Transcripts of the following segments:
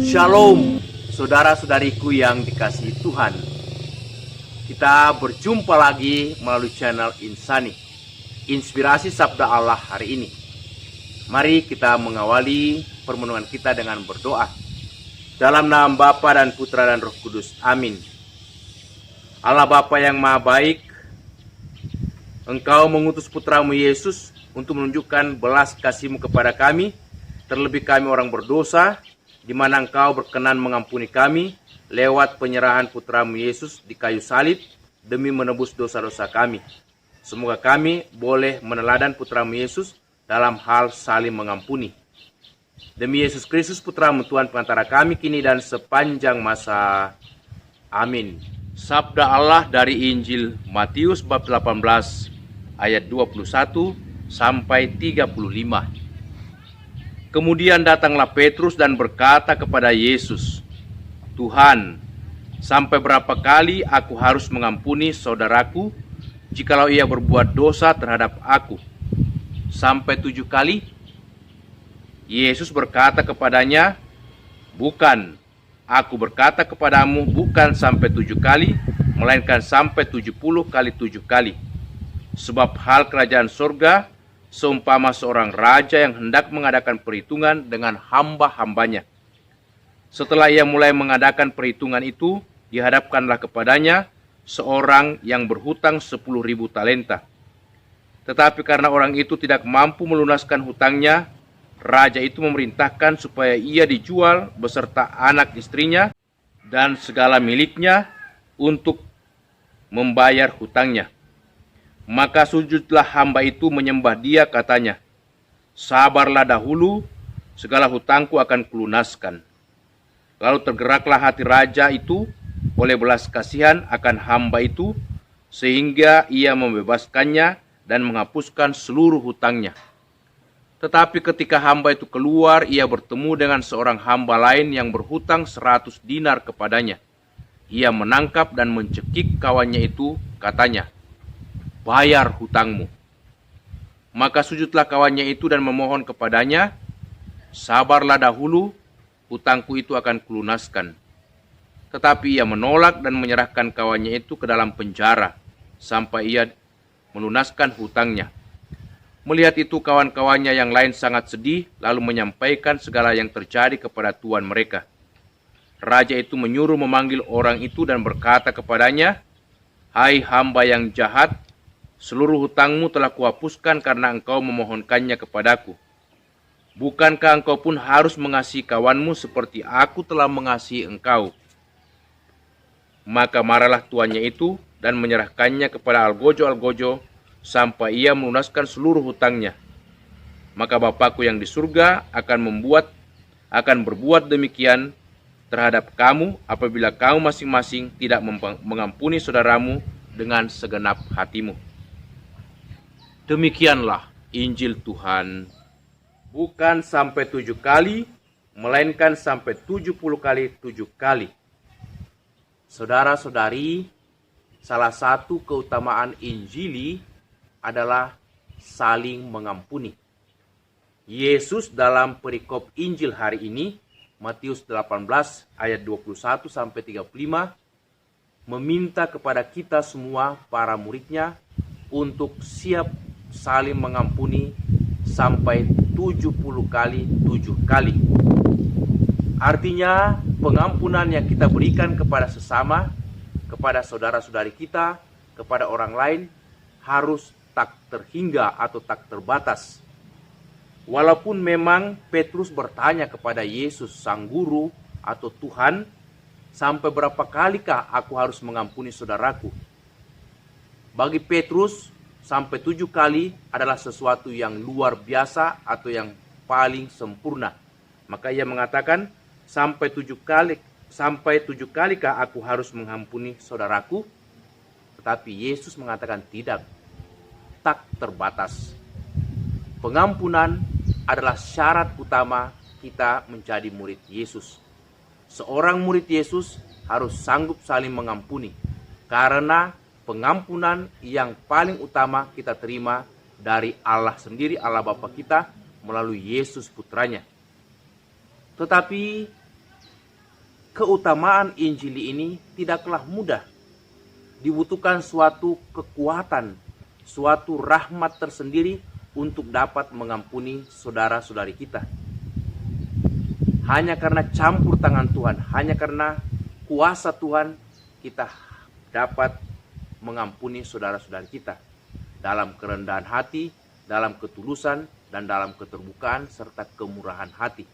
Shalom, saudara-saudariku yang dikasihi Tuhan. Kita berjumpa lagi melalui channel Insani, Inspirasi Sabda Allah hari ini. Mari kita mengawali permenungan kita dengan berdoa. Dalam nama Bapa dan Putra dan Roh Kudus. Amin. Allah Bapa yang Maha Baik, Engkau mengutus Putramu Yesus untuk menunjukkan belas kasih-Mu kepada kami, terlebih kami orang berdosa, di mana Engkau berkenan mengampuni kami lewat penyerahan Putramu Yesus di kayu salib demi menebus dosa-dosa kami. Semoga kami boleh meneladan Putramu Yesus dalam hal saling mengampuni. Demi Yesus Kristus Putramu Tuhan pengantara kami kini dan sepanjang masa. Amin. Sabda Allah dari Injil Matius bab 18 ayat 21 sampai 35. Kemudian datanglah Petrus dan berkata kepada Yesus, "Tuhan, sampai berapa kali aku harus mengampuni saudaraku jikalau ia berbuat dosa terhadap aku? Sampai 7 kali?" Yesus berkata kepadanya, "Bukan, aku berkata kepadamu bukan sampai 7 kali, melainkan sampai 70 kali 7 kali. Sebab hal kerajaan surga seumpama seorang raja yang hendak mengadakan perhitungan dengan hamba-hambanya. Setelah ia mulai mengadakan perhitungan itu, dihadapkanlah kepadanya seorang yang berhutang 10.000 talenta. Tetapi karena orang itu tidak mampu melunaskan hutangnya, raja itu memerintahkan supaya ia dijual beserta anak istrinya dan segala miliknya untuk membayar hutangnya. Maka sujudlah hamba itu menyembah dia, katanya, 'Sabarlah dahulu, segala hutangku akan kulunaskan.' Lalu tergeraklah hati raja itu oleh belas kasihan akan hamba itu, sehingga ia membebaskannya dan menghapuskan seluruh hutangnya. Tetapi ketika hamba itu keluar, ia bertemu dengan seorang hamba lain yang berhutang 100 dinar kepadanya. Ia menangkap dan mencekik kawannya itu, katanya, 'Bayar hutangmu.' Maka sujudlah kawannya itu dan memohon kepadanya, 'Sabarlah dahulu, hutangku itu akan kulunaskan.' Tetapi ia menolak dan menyerahkan kawannya itu ke dalam penjara, sampai ia melunaskan hutangnya. Melihat itu kawan-kawannya yang lain sangat sedih, lalu menyampaikan segala yang terjadi kepada tuan mereka. Raja itu menyuruh memanggil orang itu dan berkata kepadanya, 'Hai hamba yang jahat, seluruh hutangmu telah kuhapuskan karena engkau memohonkannya kepadaku. Bukankah engkau pun harus mengasihi kawanmu seperti aku telah mengasihi engkau?' Maka marahlah tuannya itu dan menyerahkannya kepada algojo-algojo sampai ia melunaskan seluruh hutangnya. Maka Bapakku yang di surga akan berbuat demikian terhadap kamu apabila kamu masing-masing tidak mengampuni saudaramu dengan segenap hatimu." Demikianlah Injil Tuhan. Bukan sampai 7 kali, melainkan sampai 70 kali 7 kali. Saudara-saudari, salah satu keutamaan Injili adalah saling mengampuni. Yesus dalam perikop Injil hari ini, Matius 18 ayat 21 sampai 35, meminta kepada kita semua para muridnya untuk siap saling mengampuni sampai 70 kali 7 kali. Artinya pengampunan yang kita berikan kepada sesama, kepada saudara-saudari kita, kepada orang lain harus tak terhingga atau tak terbatas. Walaupun memang Petrus bertanya kepada Yesus sang guru atau Tuhan, "Sampai berapa kalikah aku harus mengampuni saudaraku?" Bagi Petrus, sampai 7 kali adalah sesuatu yang luar biasa atau yang paling sempurna. Maka ia mengatakan, sampai 7 kalikah aku harus mengampuni saudaraku? Tetapi Yesus mengatakan tidak, tak terbatas. Pengampunan adalah syarat utama kita menjadi murid Yesus. Seorang murid Yesus harus sanggup saling mengampuni, karena pengampunan yang paling utama kita terima dari Allah sendiri, Allah Bapa kita, melalui Yesus Putranya. Tetapi keutamaan Injil ini tidaklah mudah. Dibutuhkan suatu kekuatan, suatu rahmat tersendiri untuk dapat mengampuni saudara-saudari kita. Hanya karena campur tangan Tuhan, hanya karena kuasa Tuhan, kita dapat mengampuni saudara-saudari kita dalam kerendahan hati, dalam ketulusan, dan dalam keterbukaan serta kemurahan hati.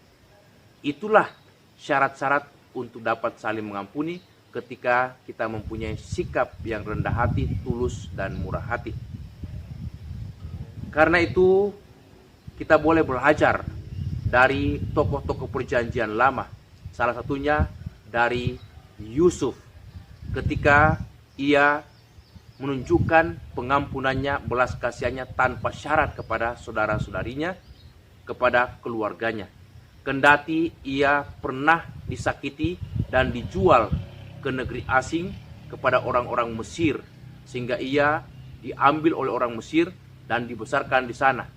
Itulah syarat-syarat untuk dapat saling mengampuni ketika kita mempunyai sikap yang rendah hati, tulus, dan murah hati. Karena itu kita boleh belajar dari tokoh-tokoh perjanjian lama. Salah satunya dari Yusuf ketika ia menunjukkan pengampunannya, belas kasihannya tanpa syarat kepada saudara-saudarinya, kepada keluarganya. Kendati ia pernah disakiti dan dijual ke negeri asing kepada orang-orang Mesir, sehingga ia diambil oleh orang Mesir dan dibesarkan di sana.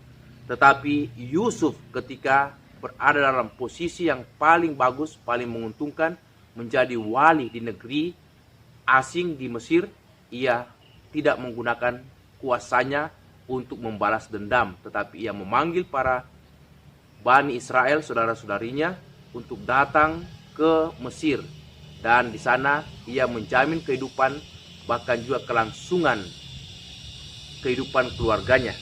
Tetapi Yusuf ketika berada dalam posisi yang paling bagus, paling menguntungkan, menjadi wali di negeri asing di Mesir, ia tidak menggunakan kuasanya untuk membalas dendam, tetapi ia memanggil para Bani Israel, saudara-saudarinya, untuk datang ke Mesir. Dan di sana ia menjamin kehidupan, bahkan juga kelangsungan kehidupan keluarganya.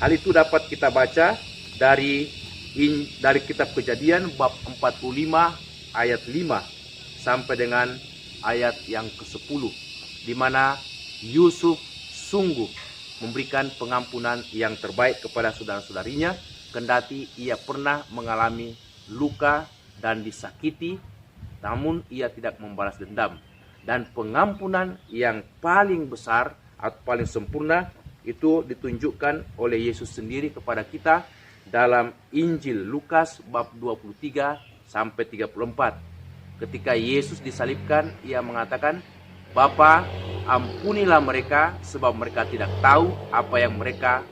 Hal itu dapat kita baca dari kitab Kejadian bab 45 ayat 5 sampai dengan ayat yang ke-10, di mana Yusuf sungguh memberikan pengampunan yang terbaik kepada saudara-saudarinya, kendati ia pernah mengalami luka dan disakiti, namun ia tidak membalas dendam. Dan pengampunan yang paling besar atau paling sempurna itu ditunjukkan oleh Yesus sendiri kepada kita dalam Injil Lukas bab 23 sampai 34. Ketika Yesus disalibkan, ia mengatakan, "Bapa, ampunilah mereka sebab mereka tidak tahu apa yang mereka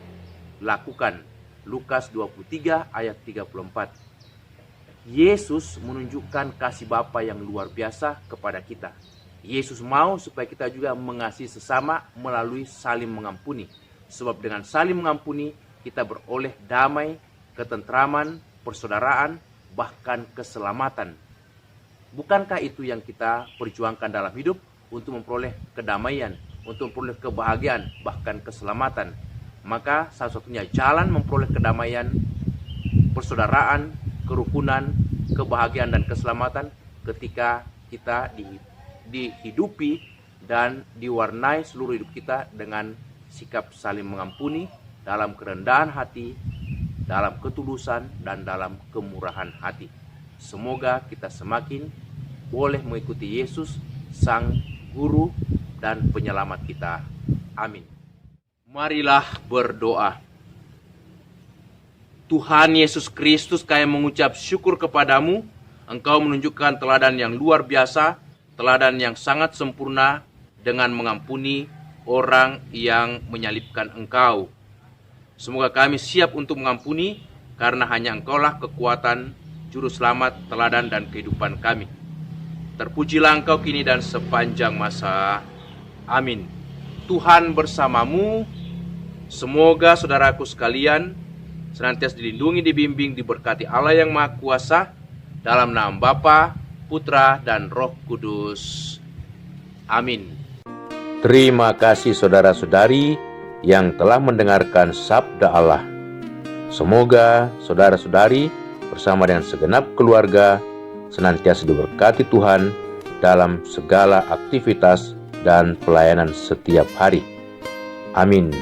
lakukan." Lukas 23 ayat 34. Yesus menunjukkan kasih Bapa yang luar biasa kepada kita. Yesus mau supaya kita juga mengasihi sesama melalui saling mengampuni. Sebab dengan saling mengampuni kita beroleh damai, ketentraman, persaudaraan, bahkan keselamatan. Bukankah itu yang kita perjuangkan dalam hidup, untuk memperoleh kedamaian, untuk memperoleh kebahagiaan, bahkan keselamatan? Maka salah satunya jalan memperoleh kedamaian, persaudaraan, kerukunan, kebahagiaan, dan keselamatan ketika kita dihidupi dan diwarnai seluruh hidup kita dengan sikap saling mengampuni dalam kerendahan hati, dalam ketulusan, dan dalam kemurahan hati. Semoga kita semakin boleh mengikuti Yesus, Sang Guru dan Penyelamat kita. Amin. Marilah berdoa. Tuhan Yesus Kristus, kami mengucap syukur kepadamu. Engkau menunjukkan teladan yang luar biasa, teladan yang sangat sempurna dengan mengampuni orang yang menyalibkan Engkau. Semoga kami siap untuk mengampuni, karena hanya Engkaulah kekuatan, juru selamat, teladan, dan kehidupan kami. Terpujilah Engkau kini dan sepanjang masa. Amin. Tuhan bersamamu. Semoga saudaraku sekalian senantiasa dilindungi, dibimbing, diberkati Allah yang Maha Kuasa, dalam nama Bapa, Putra, dan Roh Kudus. Amin. Terima kasih saudara-saudari yang telah mendengarkan sabda Allah. Semoga saudara-saudari bersama dengan segenap keluarga senantiasa diberkati Tuhan dalam segala aktivitas dan pelayanan setiap hari. Amin.